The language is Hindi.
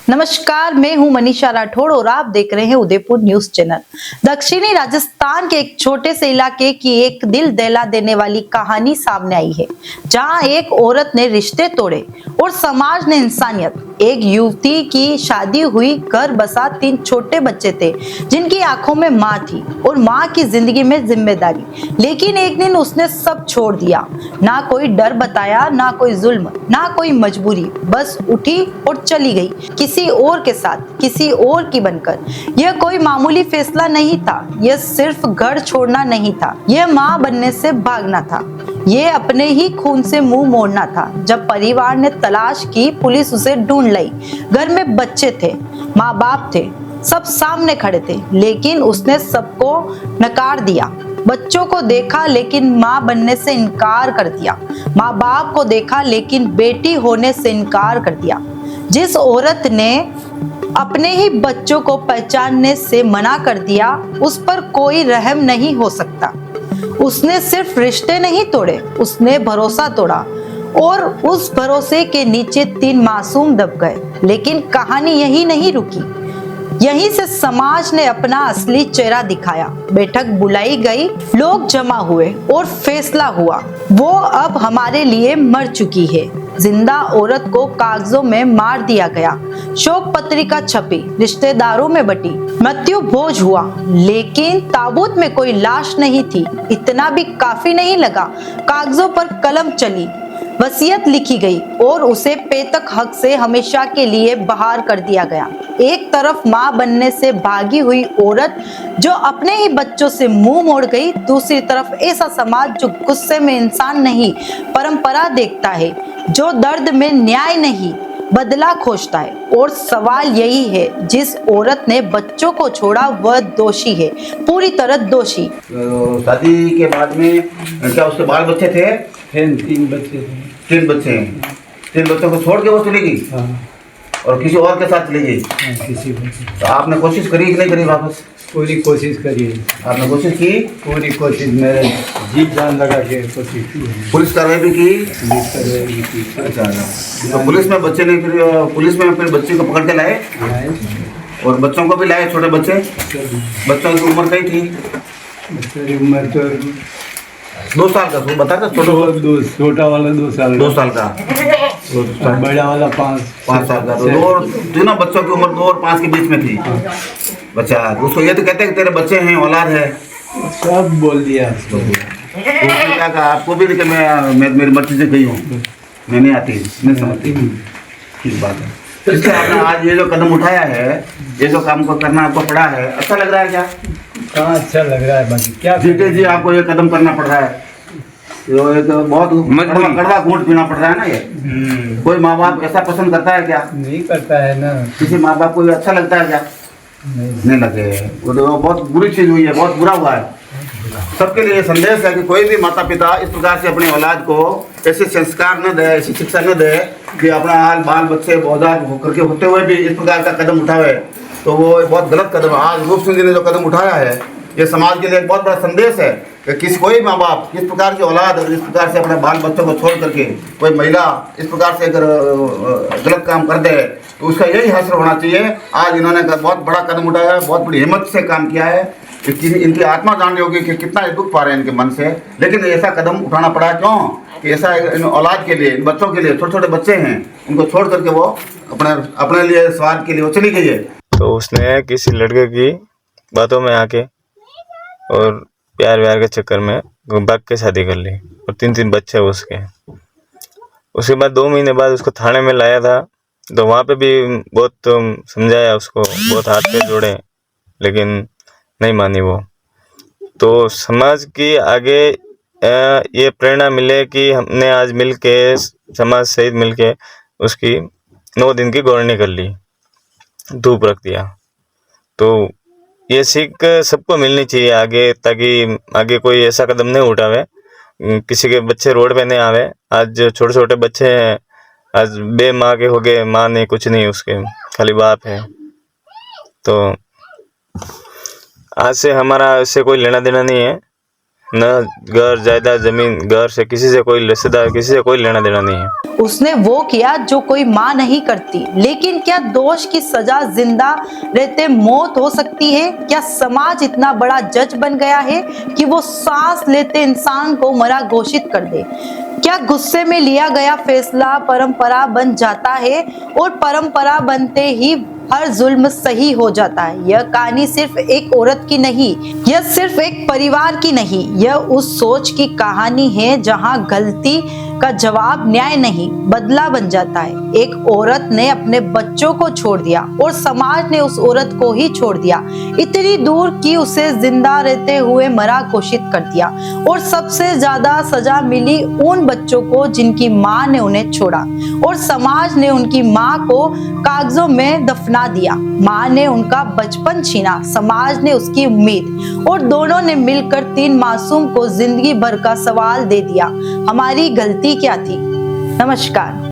नमस्कार, मैं हूं मनीषा राठौड़ और आप देख रहे हैं उदयपुर न्यूज चैनल। दक्षिणी राजस्थान के एक छोटे से इलाके की एक दिल दहला देने वाली कहानी सामने आई है, जहां एक औरत ने रिश्ते तोड़े और समाज ने इंसानियत। एक युवती की शादी हुई, घर बसा, 3 छोटे बच्चे थे जिनकी आंखों में माँ थी और माँ की जिंदगी में जिम्मेदारी। लेकिन एक दिन उसने सब छोड़ दिया। ना कोई डर बताया, ना कोई जुल्म, ना कोई मजबूरी, बस उठी और चली गई किसी और के साथ, किसी और की बनकर। यह कोई मामूली फैसला नहीं था, यह सिर्फ घर छोड़ना नहीं था, यह माँ बनने से भागना था, ये अपने ही खून से मुंह मोड़ना था। जब परिवार ने तलाश की, पुलिस उसे ढूंढ लाई। घर में बच्चे थे, माँ बाप थे, सब सामने खड़े थे, लेकिन उसने सबको नकार दिया। बच्चों को देखा लेकिन माँ बनने से इनकार कर दिया, माँ बाप को देखा लेकिन बेटी होने से इनकार कर दिया। जिस औरत ने अपने ही बच्चों को पहचानने से मना कर दिया, उस पर कोई रहम नहीं हो सकता। उसने सिर्फ रिश्ते नहीं तोड़े, उसने भरोसा तोड़ा और उस भरोसे के नीचे 3 मासूम दब गए। लेकिन कहानी यही नहीं रुकी। यहीं से समाज ने अपना असली चेहरा दिखाया। बैठक बुलाई गई, लोग जमा हुए और फैसला हुआ। वो अब हमारे लिए मर चुकी है। जिंदा औरत को कागजों में मार दिया गया, शोक पत्रिका छपी, रिश्तेदारों में बटी, मृत्यु भोज हुआ, लेकिन ताबूत में कोई लाश नहीं थी। इतना भी काफी नहीं लगा। कागजों पर कलम चली, वसीयत लिखी गई और उसे पेतक हक से हमेशा के लिए बाहर कर दिया गया। एक तरफ मां बनने से भागी हुई औरत जो अपने ही बच्चों से मुंह मोड़ गई, दूसरी तरफ ऐसा समाज जो गुस्से में इंसान नहीं परंपरा देखता है, जो दर्द में न्याय नहीं बदला खोजता है। और सवाल यही है, जिस औरत ने बच्चों को छोड़ा वह दोषी है, पूरी तरह दोषी। शादी के बाद में क्या उसके बाल बच्चे थे? 3 बच्चे थे। 3 बच्चे हैं। 3 बच्चों को छोड़ के वो चली गई? हाँ, और किसी और के साथ चली गई? किसी बच्चे। तो आपने कोशिश करी कि नहीं करी वापस? पूरी कोशिश करी है। आपने कोशिश की? पूरी कोशिश, मेरे जी जान लगा के कोशिश की है। पुलिस कार्रवाई भी की? पुलिस कार्रवाई की। अच्छा, तो पुलिस में बच्चे नहीं, फिर पुलिस में फिर बच्चे को पकड़ के लाए और बच्चों को भी लाए, छोटे बच्चे? बच्चों की उम्र कई थी? मेरी उम्र तो 2 साल का, तो बता था छोटा वाला 2 साल 2 साल का और बड़ा वाला 5 साल का। तो दोनों बच्चों की उम्र 2 और 5 के बीच में थी। बच्चा उसको ये तो कहते हैं कि तेरे बच्चे हैं, औलाद है, सब बोल दिया। तो उसने क्या कहा आपको भी कि मैं मेरी मर्जी से गई हूँ, मैं नहीं आती, नहीं समझती। ठीक बात है। तो इससे आपने आज ये जो कदम उठाया है, ये जो काम को करना आपको पड़ा है, अच्छा लग रहा है क्या? कहाँ अच्छा लग रहा है बाकी क्या जीते जी आपको ये कदम करना पड़ रहा है, ये तो बहुत कड़वा घूंट पीना पड़ रहा है ना ये। कोई माँ बाप ऐसा पसंद करता है क्या? नहीं करता है ना। किसी माँ बाप को ये अच्छा लगता है क्या? नहीं लगे। वो तो बहुत बुरी चीज हुई है, बहुत बुरा हुआ है। सबके लिए संदेश है कि कोई भी माता पिता इस प्रकार से अपने औलाद को ऐसे संस्कार न दे, ऐसी शिक्षा न दे कि अपना हाल बाल बच्चे बौदार होकर के होते हुए भी इस प्रकार का कदम उठावे, तो वो बहुत गलत कदम है। आज रूप सिंह जी ने जो कदम उठाया है, ये समाज के लिए एक बहुत बड़ा संदेश है कि किसी कोई माँ बाप इस प्रकार की औलाद और इस प्रकार से अपने बाल बच्चों को छोड़ करके कोई महिला इस प्रकार से अगर गलत काम कर दे तो उसका यही हश्र होना चाहिए। आज इन्होंने बहुत बड़ा कदम उठाया है, बहुत बड़ी हिम्मत से काम किया है। इनकी आत्मा जान रही होगी कि कितना दुख पा रहे हैं इनके मन से, लेकिन ऐसा कदम उठाना पड़ा। क्यों कि ऐसा इन औलाद के लिए, इन बच्चों के लिए, छोटे छोटे बच्चे हैं, उनको छोड़ करके वो अपने लिए स्वार्थ के लिए वो चली गई है। तो उसने किसी लड़के की बातों में आके और प्यार व्यार के चक्कर में भाग के शादी कर ली और 3 बच्चे उसके। उसके बाद 2 महीने बाद उसको थाने में लाया था, तो वहाँ पे भी बहुत समझाया उसको, बहुत हाथ पे जोड़े, लेकिन नहीं मानी वो। तो समाज की आगे ये प्रेरणा मिले कि हमने आज मिलके, समाज सहित मिलके उसकी 9 दिन की गौरणी कर ली, धूप रख दिया। तो ये सीख सबको मिलनी चाहिए आगे, ताकि आगे कोई ऐसा कदम नहीं उठावे, किसी के बच्चे रोड पे नहीं आवे। आज छोटे छोटे बच्चे हैं, आज बे माँ के हो गए, माँ नहीं, कुछ नहीं उसके, खाली बाप है। तो आज से हमारा इससे कोई लेना देना नहीं है। न घर जायदाद जमीन घर से किसी से कोई रिश्तेदार किसी से कोई लेना देना नहीं है। उसने वो किया जो कोई माँ नहीं करती। लेकिन क्या दोष की सजा जिंदा रहते मौत हो सकती है? क्या समाज इतना बड़ा जज बन गया है कि वो सांस लेते इंसान को मरा घोषित कर दे? क्या गुस्से में लिया गया फैसला परंपरा बन जाता है और परंपरा बनते ही हर जुल्म सही हो जाता है? यह कहानी सिर्फ एक औरत की नहीं, यह सिर्फ एक परिवार की नहीं, यह उस सोच की कहानी है जहां गलती का जवाब न्याय नहीं बदला बन जाता है। एक औरत ने अपने बच्चों को छोड़ दिया और समाज ने उस औरत को ही छोड़ दिया, इतनी दूर कि उसे जिंदा रहते हुए मरा घोषित कर दिया। और सबसे ज्यादा सजा मिली उन बच्चों को जिनकी माँ ने उन्हें छोड़ा और समाज ने उनकी माँ को कागजों में दफना दिया। माँ ने उनका बचपन छीना, समाज ने उसकी उम्मीद, और दोनों ने मिलकर 3 मासूम को जिंदगी भर का सवाल दे दिया। हमारी गलती क्या थी? नमस्कार।